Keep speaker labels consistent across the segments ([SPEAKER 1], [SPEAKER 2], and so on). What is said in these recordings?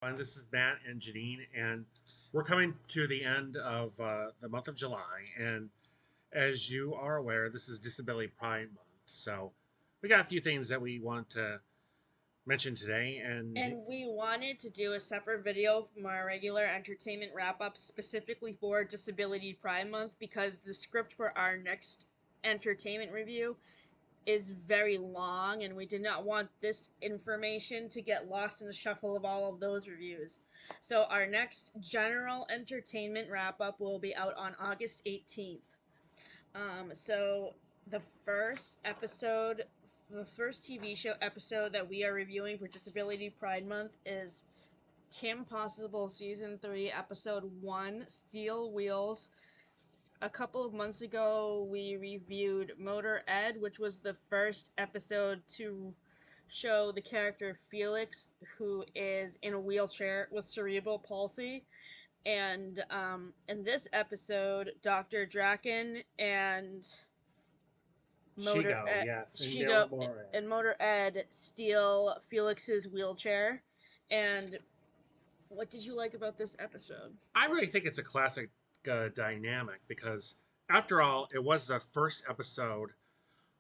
[SPEAKER 1] And this is Matt and Janine, and we're coming to the end of the month of July. And as you are aware, this is Disability Pride Month. So we got a few things that we want to mention today. And
[SPEAKER 2] And we wanted to do a separate video from our regular entertainment wrap up specifically for Disability Pride Month because the script for our next entertainment review is very long and we did not want this information to get lost in the shuffle of all of those reviews. So our next general entertainment wrap up will be out on August 18th. So the first episode, the first TV show episode that we are reviewing for Disability Pride Month is Kim Possible Season 3, Episode 1, Steel Wheels. A couple of months ago, we reviewed Motor Ed, which was the first episode to show the character Felix, who is in a wheelchair with cerebral palsy. And in this episode, Dr. Draken and Motor
[SPEAKER 1] Shigo,
[SPEAKER 2] Ed,
[SPEAKER 1] yes, and
[SPEAKER 2] Shigo
[SPEAKER 1] more.
[SPEAKER 2] and Motor Ed steal Felix's wheelchair. And what did you like about this episode?
[SPEAKER 1] I really think it's a classic dynamic because, after all, it was the first episode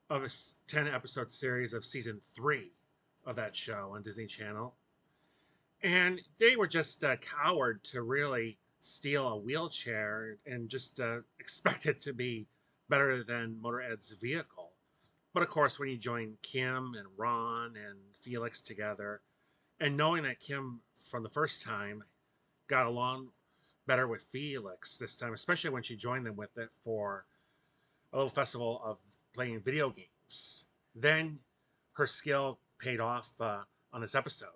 [SPEAKER 1] of a 10 episode series of season 3 of that show on Disney Channel. And they were just a coward to really steal a wheelchair and just expect it to be better than Motor Ed's vehicle. But of course, when you join Kim and Ron and Felix together, and knowing that Kim from the first time got along better with Felix this time, especially when she joined them with it for a little festival of playing video games, then her skill paid off on this episode.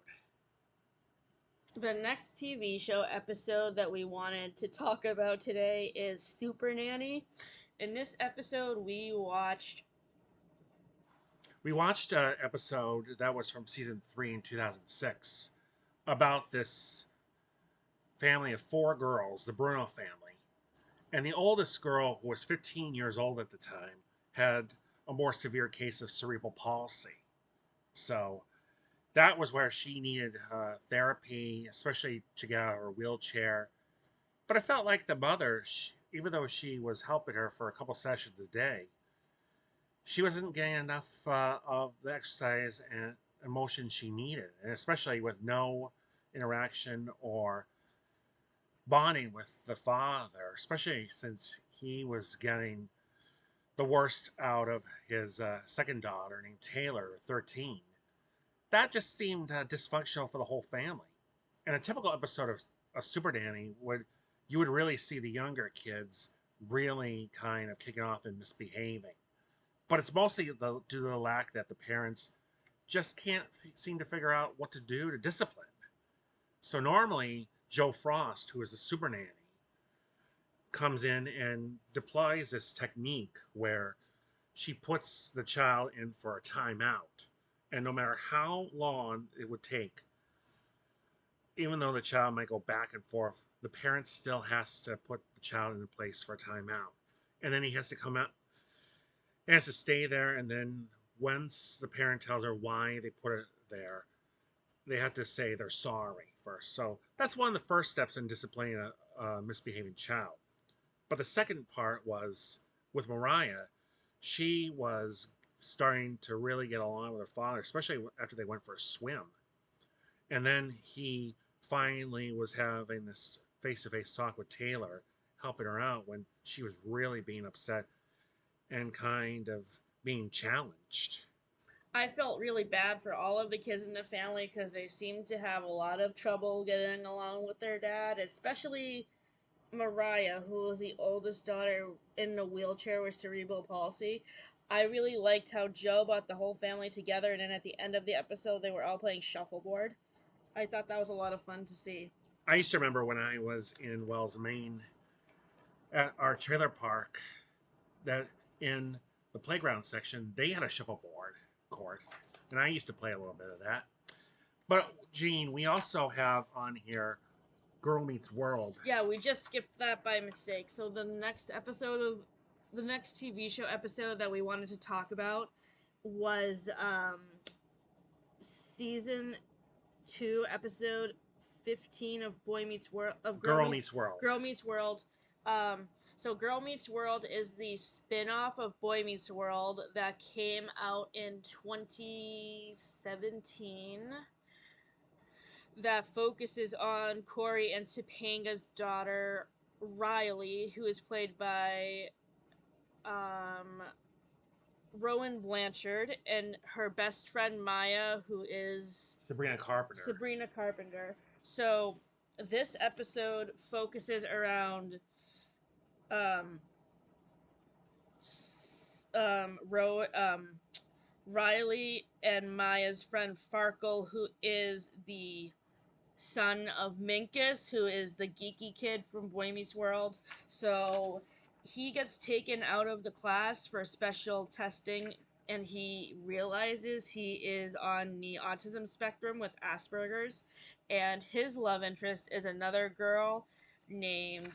[SPEAKER 2] The next TV show episode that we wanted to talk about today is Super Nanny. In this episode,
[SPEAKER 1] We watched an episode that was from season 3 in 2006 about this family of 4 girls, the Bruno family. And the oldest girl, who was 15 years old at the time, had a more severe case of cerebral palsy. So that was where she needed therapy, especially to get out of her wheelchair. But I felt like the mother, even though she was helping her for a couple sessions a day, she wasn't getting enough of the exercise and emotion she needed, and especially with no interaction or bonding with the father, especially since he was getting the worst out of his second daughter named Taylor, 13. That just seemed dysfunctional for the whole family. In a typical episode of a Super Nanny, you would really see the younger kids really kind of kicking off and misbehaving. But it's mostly due to the lack that the parents just can't seem to figure out what to do to discipline. So normally, Joe Frost, who is the super nanny, comes in and deploys this technique where she puts the child in for a timeout. And no matter how long it would take, even though the child might go back and forth, the parent still has to put the child in place for a timeout. And then he has to come out, he has to stay there, and then once the parent tells her why they put it there, they have to say they're sorry first. So that's one of the first steps in disciplining a misbehaving child. But the second part was with Mariah. She was starting to really get along with her father, especially after they went for a swim. And then he finally was having this face to face talk with Taylor, helping her out when she was really being upset and kind of being challenged.
[SPEAKER 2] I felt really bad for all of the kids in the family because they seemed to have a lot of trouble getting along with their dad, especially Mariah, who was the oldest daughter in a wheelchair with cerebral palsy. I really liked how Joe brought the whole family together, and then at the end of the episode, they were all playing shuffleboard. I thought that was a lot of fun to see.
[SPEAKER 1] I used to remember when I was in Wells, Maine, at our trailer park, that in the playground section, they had a shuffleboard court. And I used to play a little bit of that. But, Gene, we also have on here Girl Meets World.
[SPEAKER 2] Yeah, we just skipped that by mistake. So the next TV show episode that we wanted to talk about was season 2, episode 15 of Boy Meets World of
[SPEAKER 1] Girl Meets World.
[SPEAKER 2] Girl Meets World. Um, so Girl Meets World is the spin-off of Boy Meets World that came out in 2017 that focuses on Corey and Topanga's daughter Riley, who is played by um, Rowan Blanchard, and her best friend Maya, who is
[SPEAKER 1] Sabrina Carpenter.
[SPEAKER 2] Sabrina Carpenter. So this episode focuses around um, Riley and Maya's friend Farkle, who is the son of Minkus, who is the geeky kid from Boy Meets World. So he gets taken out of the class for special testing, and he realizes he is on the autism spectrum with Asperger's, and his love interest is another girl named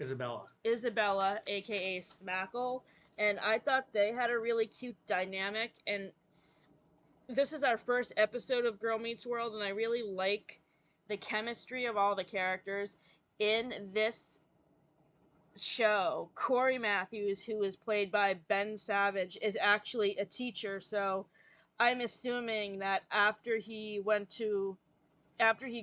[SPEAKER 2] Isabella, aka Smackle. And I thought they had a really cute dynamic, and this is our first episode of Girl Meets World, and I really like the chemistry of all the characters in this show. Corey Matthews, who is played by Ben Savage, is actually a teacher, so I'm assuming that after he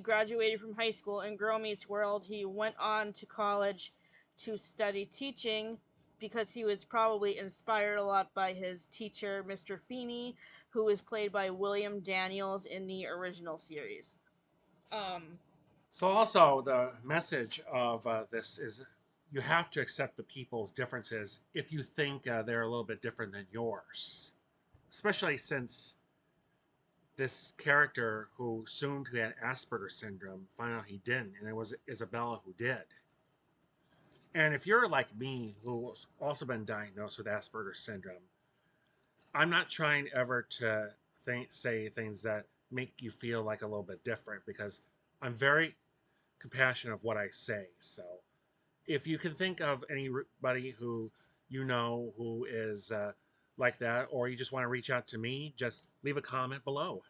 [SPEAKER 2] graduated from high school in Girl Meets World, he went on to college to study teaching because he was probably inspired a lot by his teacher, Mr. Feeney, who was played by William Daniels in the original series.
[SPEAKER 1] So also the message of this is you have to accept the people's differences if you think they're a little bit different than yours, especially since this character who assumed he had Asperger's syndrome found out he didn't, and it was Isabella who did. And if you're like me, who's also been diagnosed with Asperger's syndrome, I'm not trying ever to say things that make you feel like a little bit different because I'm very compassionate of what I say. So if you can think of anybody who you know who is like that, or you just want to reach out to me, just leave a comment below.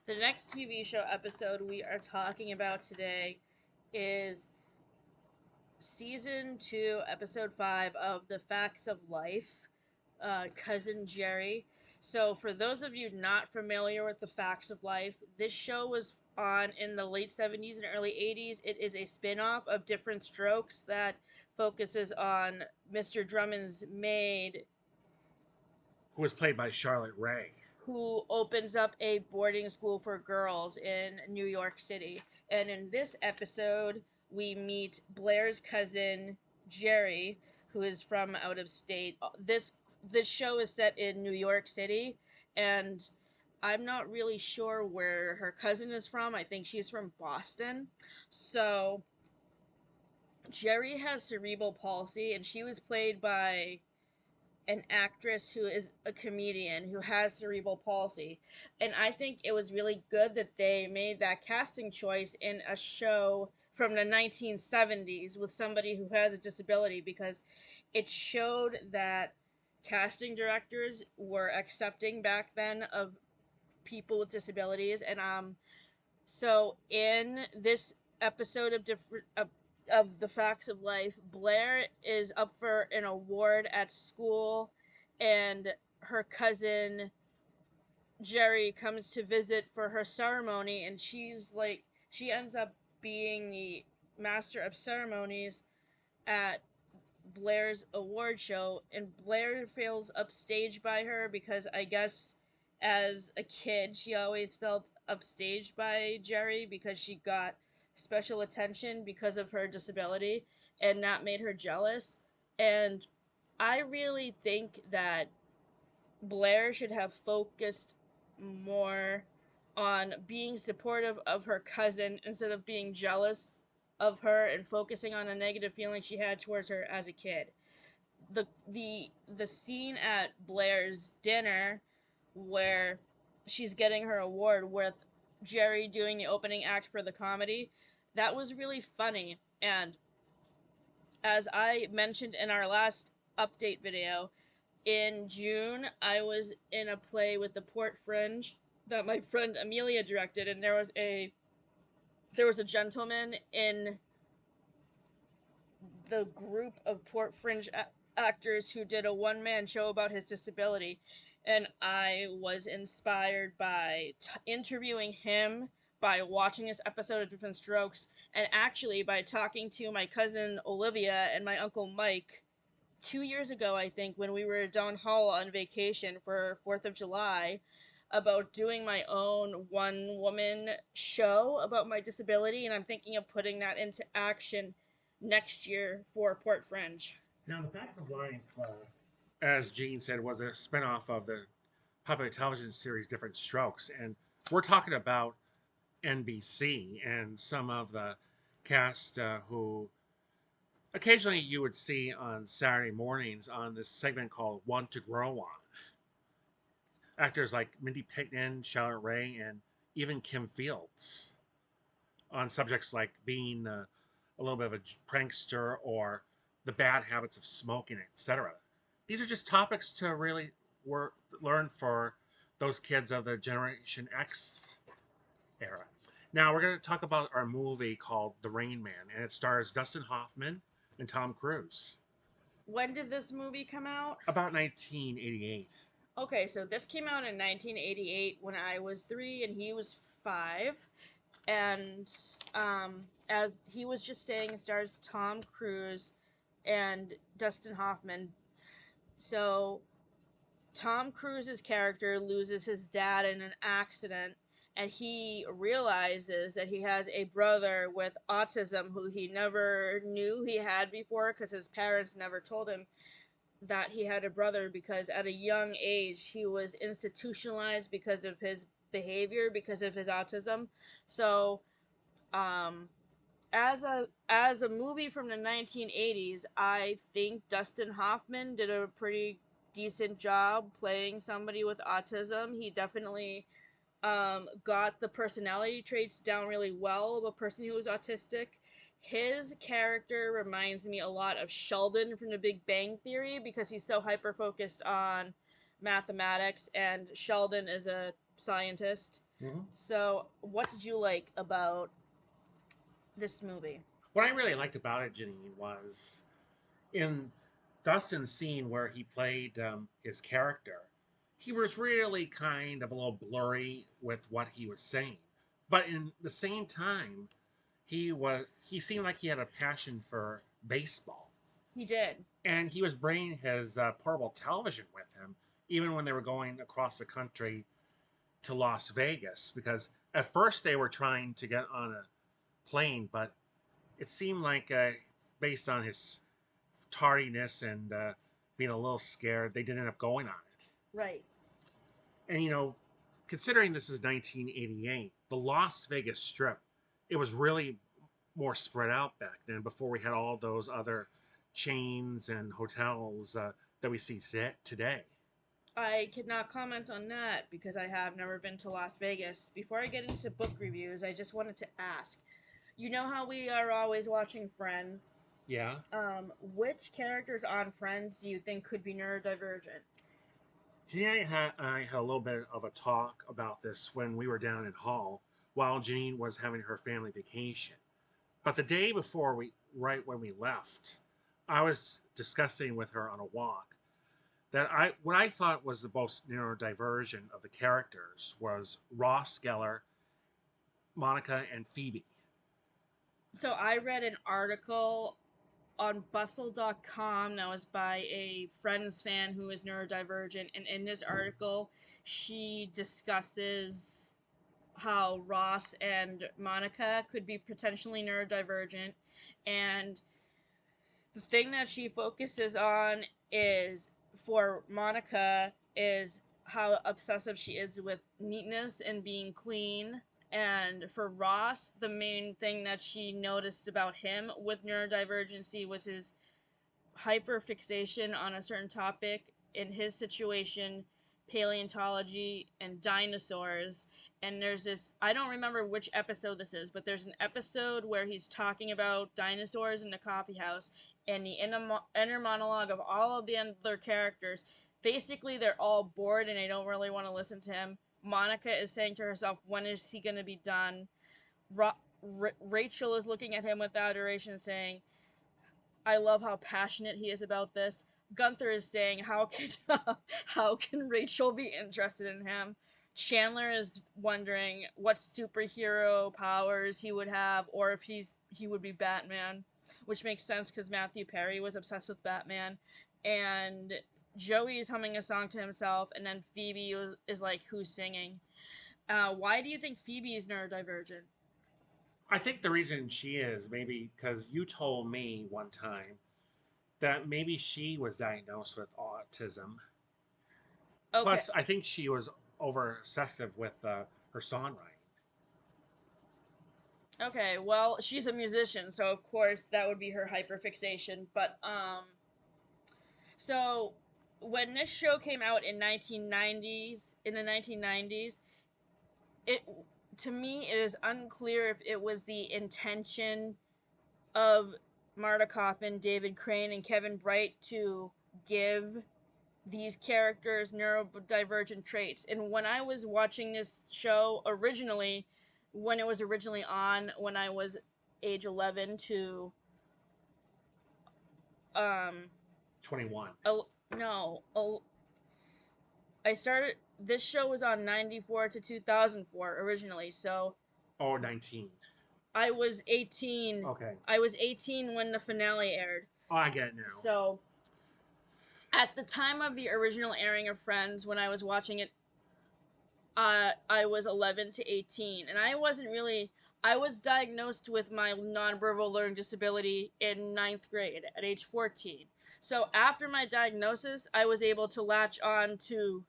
[SPEAKER 2] The next TV show episode we are talking about today is season 2, episode 5 of The Facts of Life, Cousin Jerry. So, for those of you not familiar with The Facts of Life, this show was on in the late 70s and early 80s. It is a spin off of Different Strokes that focuses on Mr. Drummond's maid,
[SPEAKER 1] Who was played by Charlotte Rae,
[SPEAKER 2] who opens up a boarding school for girls in New York City. And in this episode, we meet Blair's cousin, Jerry, who is from out of state. This show is set in New York City, and I'm not really sure where her cousin is from. I think she's from Boston. So Jerry has cerebral palsy, and she was played by an actress who is a comedian who has cerebral palsy. And I think it was really good that they made that casting choice in a show from the 1970s with somebody who has a disability, because it showed that casting directors were accepting back then of people with disabilities. And so in this episode of The Facts of Life, Blair is up for an award at school, and her cousin Jerry comes to visit for her ceremony, and she ends up being the master of ceremonies at Blair's award show, and Blair feels upstaged by her because I guess as a kid she always felt upstaged by Jerry because she got special attention because of her disability, and that made her jealous. And I really think that Blair should have focused more on being supportive of her cousin instead of being jealous of her and focusing on a negative feeling she had towards her as a kid. The scene at Blair's dinner where she's getting her award with Jerry doing the opening act for the comedy, that was really funny. And as I mentioned in our last update video, in June I was in a play with the Port Fringe that my friend Amelia directed, and there was a there was a gentleman in the group of Port Fringe actors who did a one-man show about his disability, and I was inspired by interviewing him, by watching this episode of Different Strokes, and actually by talking to my cousin Olivia and my uncle Mike 2 years ago, I think, when we were down hall on vacation for 4th of July, about doing my own one woman show about my disability, and I'm thinking of putting that into action next year for Port Fringe.
[SPEAKER 1] Now, the Facts of Life, as Gene said, was a spinoff of the popular television series Different Strokes. And we're talking about NBC and some of the cast who occasionally you would see on Saturday mornings on this segment called One to Grow On. Actors like Mindy Pickton, Charlotte Ray, and even Kim Fields on subjects like being a little bit of a prankster or the bad habits of smoking, etc. These are just topics to really learn for those kids of the Generation X era. Now we're going to talk about our movie called The Rain Man, and it stars Dustin Hoffman and Tom Cruise.
[SPEAKER 2] When did this movie come out?
[SPEAKER 1] About 1988.
[SPEAKER 2] Okay, so this came out in 1988 when I was 3 and he was 5. And as he was just saying, it stars Tom Cruise and Dustin Hoffman. So Tom Cruise's character loses his dad in an accident, and he realizes that he has a brother with autism who he never knew he had before because his parents never told him that he had a brother, because at a young age he was institutionalized because of his behavior, because of his autism. So um as a movie from the 1980s, I think Dustin Hoffman did a pretty decent job playing somebody with autism. He definitely got the personality traits down really well of a person who was autistic. His character reminds me a lot of Sheldon from The Big Bang Theory because he's so hyper focused on mathematics, and Sheldon is a scientist.
[SPEAKER 1] Mm-hmm.
[SPEAKER 2] So, what did you like about this movie?
[SPEAKER 1] What I really liked about it, Janine, was in Dustin's scene where he played his character, he was really kind of a little blurry with what he was saying. But in the same time, he seemed like he had a passion for baseball,
[SPEAKER 2] He did.
[SPEAKER 1] and he was bringing his portable television with him, even when they were going across the country to Las Vegas. Because at first they were trying to get on a plane, but it seemed like, based on his tardiness and being a little scared, they did end up going on it.
[SPEAKER 2] Right.
[SPEAKER 1] And considering this is 1988, the Las Vegas Strip, it was really more spread out back then before we had all those other chains and hotels that we see today.
[SPEAKER 2] I cannot comment on that because I have never been to Las Vegas. Before I get into book reviews, I just wanted to ask. You know how we are always watching Friends?
[SPEAKER 1] Yeah.
[SPEAKER 2] Which characters on Friends do you think could be neurodivergent?
[SPEAKER 1] Janine and I had a little bit of a talk about this when we were down in Hall while Janine was having her family vacation. But the day before right when we left, I was discussing with her on a walk that what I thought was the most neurodivergent of the characters was Ross Geller, Monica, and Phoebe.
[SPEAKER 2] So I read an article on bustle.com that was by a Friends fan who is neurodivergent, and in this article she discusses how Ross and Monica could be potentially neurodivergent, and the thing that she focuses on is, for Monica, is how obsessive she is with neatness and being clean. And for Ross, the main thing that she noticed about him with neurodivergency was his hyperfixation on a certain topic. In his situation, paleontology and dinosaurs. And there's this, I don't remember which episode this is, but there's an episode where he's talking about dinosaurs in the coffee house, and the inner monologue of all of the other characters, basically they're all bored and they don't really want to listen to him. Monica is saying to herself, when is he going to be done? Rachel is looking at him with adoration, saying, I love how passionate he is about this. Gunther is saying, "How can how can Rachel be interested in him?" Chandler is wondering what superhero powers he would have, or if he would be Batman, which makes sense because Matthew Perry was obsessed with Batman. And Joey is humming a song to himself, and then Phoebe is like, "Who's singing?" Why do you think Phoebe is neurodivergent?
[SPEAKER 1] I think the reason she is maybe because you told me one time that maybe she was diagnosed with autism.
[SPEAKER 2] Okay,
[SPEAKER 1] Plus, I think she was over obsessive with her songwriting.
[SPEAKER 2] okay. Well, she's a musician, so of course that would be her hyperfixation. But so when this show came out in the 1990s, it to me it is unclear if it was the intention of Marta Kaufman, David Crane, and Kevin Bright to give these characters neurodivergent traits. And when I was watching this show originally, when it was originally on, when I was age 11 to um
[SPEAKER 1] 21.
[SPEAKER 2] oh no, oh, I started this show was on 94 to 2004 originally. So
[SPEAKER 1] Oh, 19.
[SPEAKER 2] I was 18.
[SPEAKER 1] Okay.
[SPEAKER 2] I was 18 when the finale aired.
[SPEAKER 1] Oh, I get it now.
[SPEAKER 2] So at the time of the original airing of Friends, when I was watching it, I was 11 to 18, and I wasn't really. I was diagnosed with my nonverbal learning disability in ninth grade at age 14. So after my diagnosis, I was able to latch on to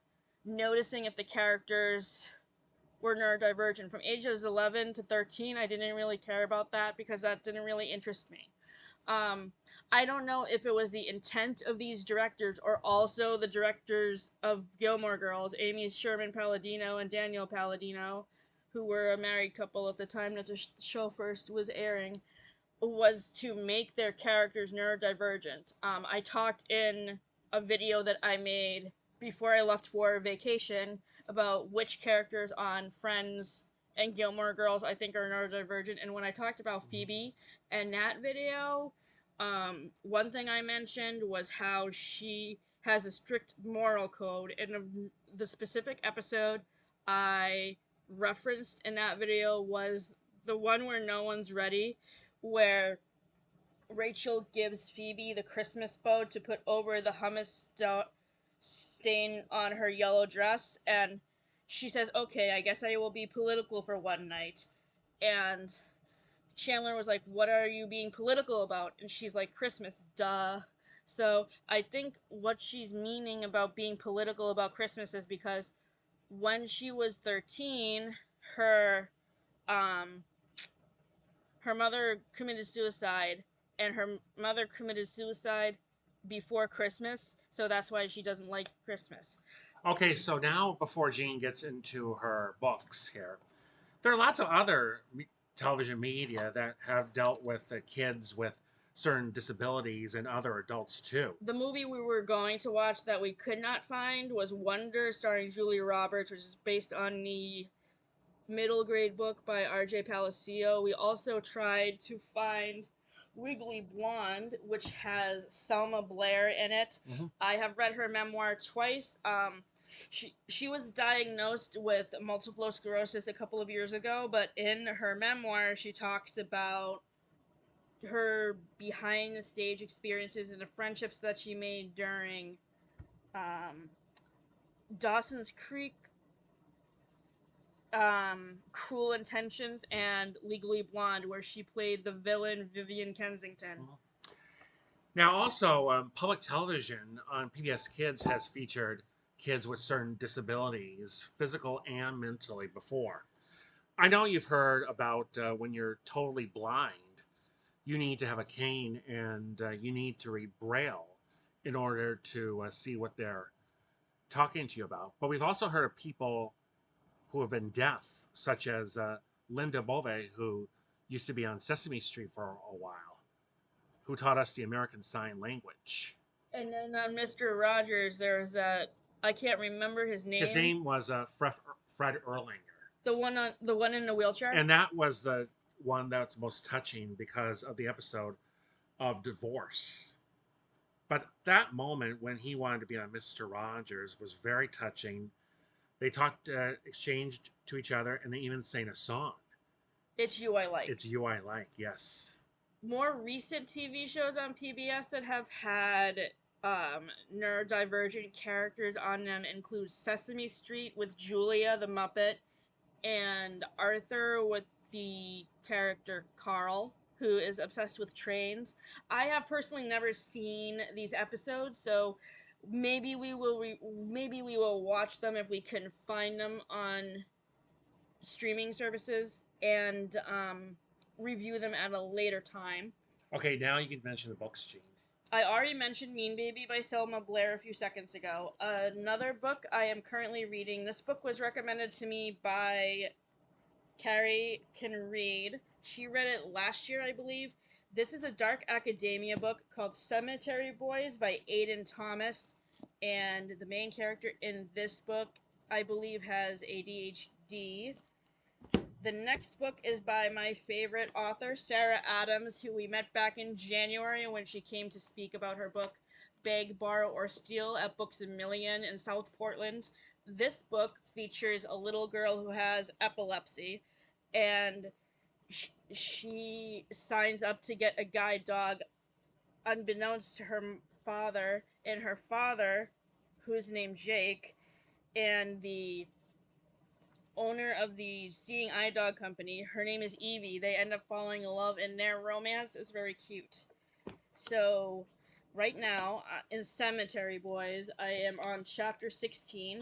[SPEAKER 2] noticing if the characters were neurodivergent. From ages 11 to 13, I didn't really care about that because that didn't really interest me. Um, I don't know if it was the intent of these directors or also the directors of Gilmore Girls, Amy Sherman Palladino and Daniel Palladino, who were a married couple at the time that the show first was airing, was to make their characters neurodivergent. I talked in a video that I made before I left for vacation about which characters on Friends and Gilmore Girls I think are neurodivergent. And when I talked about Phoebe and that video, one thing I mentioned was how she has a strict moral code. And the specific episode I referenced in that video was the one where no one's ready, where Rachel gives Phoebe the Christmas bow to put over the hummus stain on her yellow dress, and she says, "Okay, I guess I will be political for one night." And Chandler was like, "What are you being political about?" And she's like, "Christmas, duh." So I think what she's meaning about being political about Christmas is because when she was 13, her um her mother committed suicide, and her mother committed suicide before Christmas, so that's why she doesn't like Christmas.
[SPEAKER 1] Okay, so now before Jean gets into her books here, there are lots of other television media that have dealt with the kids with certain disabilities and other adults too.
[SPEAKER 2] The movie we were going to watch that we could not find was Wonder, starring Julia Roberts, which is based on the middle grade book by R.J. Palacio. We also tried to find Wiggly Blonde, which has Selma Blair in it.
[SPEAKER 1] Mm-hmm.
[SPEAKER 2] I have read her memoir twice. She was diagnosed with multiple sclerosis a couple of years ago, but in her memoir, she talks about her behind the stage experiences and the friendships that she made during um, Dawson's Creek, Cruel Intentions, and Legally Blonde, where she played the villain Vivian Kensington.
[SPEAKER 1] Mm-hmm. Now, also, public television on PBS Kids has featured kids with certain disabilities, physical and mentally, before. I know you've heard about when you're totally blind, you need to have a cane and you need to read Braille in order to see what they're talking to you about. But we've also heard of people who have been deaf, such as Linda Bove, who used to be on Sesame Street for a while, who taught us the American Sign Language.
[SPEAKER 2] And then on Mr. Rogers, there was that, I can't remember his
[SPEAKER 1] His
[SPEAKER 2] name.
[SPEAKER 1] name was Fred Erlinger.
[SPEAKER 2] The one in the wheelchair.
[SPEAKER 1] And that was the one that's most touching because of the episode of divorce. But that moment when he wanted to be on Mr. Rogers was very touching. They talked, exchanged to each other, and they even sang a song.
[SPEAKER 2] It's You I Like.
[SPEAKER 1] It's You I Like, yes.
[SPEAKER 2] More recent TV shows on PBS that have had neurodivergent characters on them include Sesame Street with Julia the Muppet and Arthur with the character Carl, who is obsessed with trains. I have personally never seen these episodes, so maybe we will watch them if we can find them on streaming services and review them at a later time.
[SPEAKER 1] Okay, now you can mention the books, Gene.
[SPEAKER 2] I already mentioned Mean Baby by Selma Blair a few seconds ago. Another book I am currently reading. This book was recommended to me by Carrie Can Read. She read it last year, I believe. This is a dark academia book called Cemetery Boys by Aidan Thomas. And the main character in this book, I believe, has ADHD. The next book is by my favorite author, Sarah Adams, who we met back in January when she came to speak about her book, Beg, Borrow, or Steal at Books A Million in South Portland. This book features a little girl who has epilepsy, and she signs up to get a guide dog unbeknownst to her father, and her father, who's named Jake, and the owner of the Seeing Eye Dog Company. Her name is Evie. They end up falling in love, and their romance is very cute. So, right now, in Cemetery Boys, I am on chapter 16.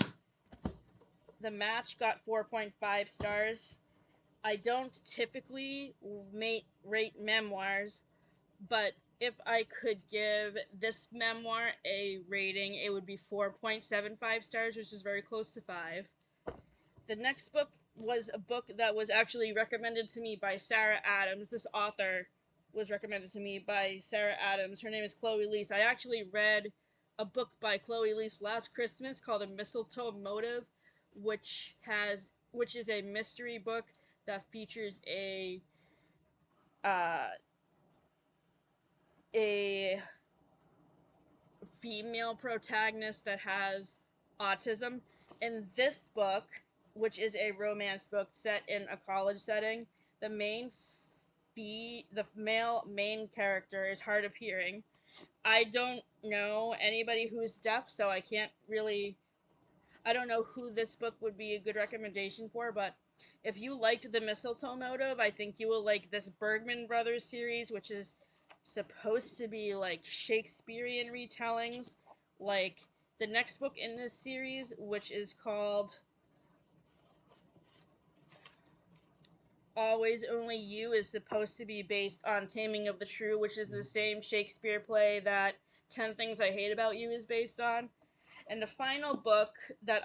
[SPEAKER 2] The match got 4.5 stars. I don't typically rate memoirs, but if I could give this memoir a rating, it would be 4.75 stars, which is very close to 5. The next book was a book that was actually recommended to me by Sarah Adams. This author was recommended to me by Sarah Adams. Her name is Chloe Leese. I actually read a book by Chloe Leese last Christmas called The Mistletoe Motive, which is a mystery book that features uh, a female protagonist that has autism. In this book, which is a romance book set in a college setting, the male main character is hard of hearing. I don't know anybody who's deaf, so I don't know who this book would be a good recommendation for, but if you liked The Mistletoe Motive, I think you will like this Bergman Brothers series, which is supposed to be like Shakespearean retellings. Like the next book in this series, which is called Always Only You, is supposed to be based on Taming of the Shrew, which is the same Shakespeare play that 10 Things I Hate About You is based on. And the final book that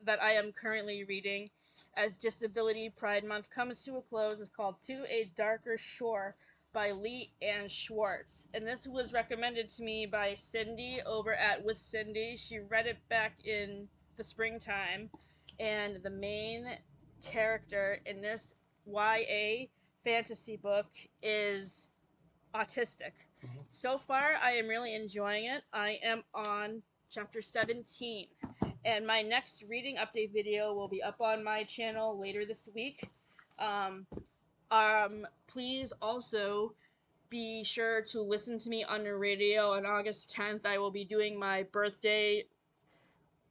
[SPEAKER 2] that I am currently reading, as Disability Pride Month comes to a close, is called To a Darker Shore by Lee Ann Schwartz. And this was recommended to me by Cindy over at With Cindy. She read it back in the springtime, and the main character in this YA fantasy book is autistic.
[SPEAKER 1] Mm-hmm.
[SPEAKER 2] So far, I am really enjoying it. I am on chapter 17, and my next reading update video will be up on my channel later this week. Please also be sure to listen to me on the radio on August 10th. I will be doing my birthday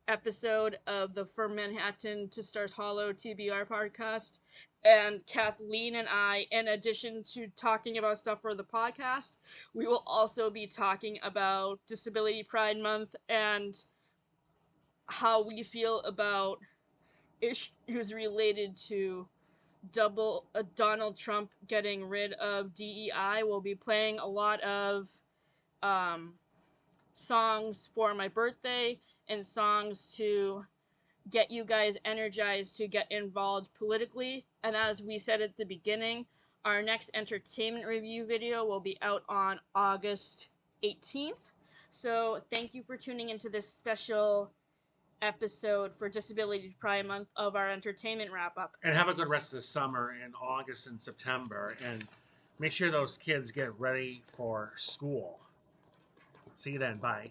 [SPEAKER 2] episode of the From Manhattan to Stars Hollow TBR podcast. And Kathleen and I, in addition to talking about stuff for the podcast, we will also be talking about Disability Pride Month and how we feel about issues related to Donald Trump getting rid of DEI. We'll be playing a lot of um, songs for my birthday and songs to get you guys energized to get involved politically. And as we said at the beginning, our next entertainment review video will be out on August 18th. So thank you for tuning into this special episode for Disability Pride Month of our entertainment wrap up.
[SPEAKER 1] And have a good rest of the summer in August and September. And make sure those kids get ready for school. See you then. Bye.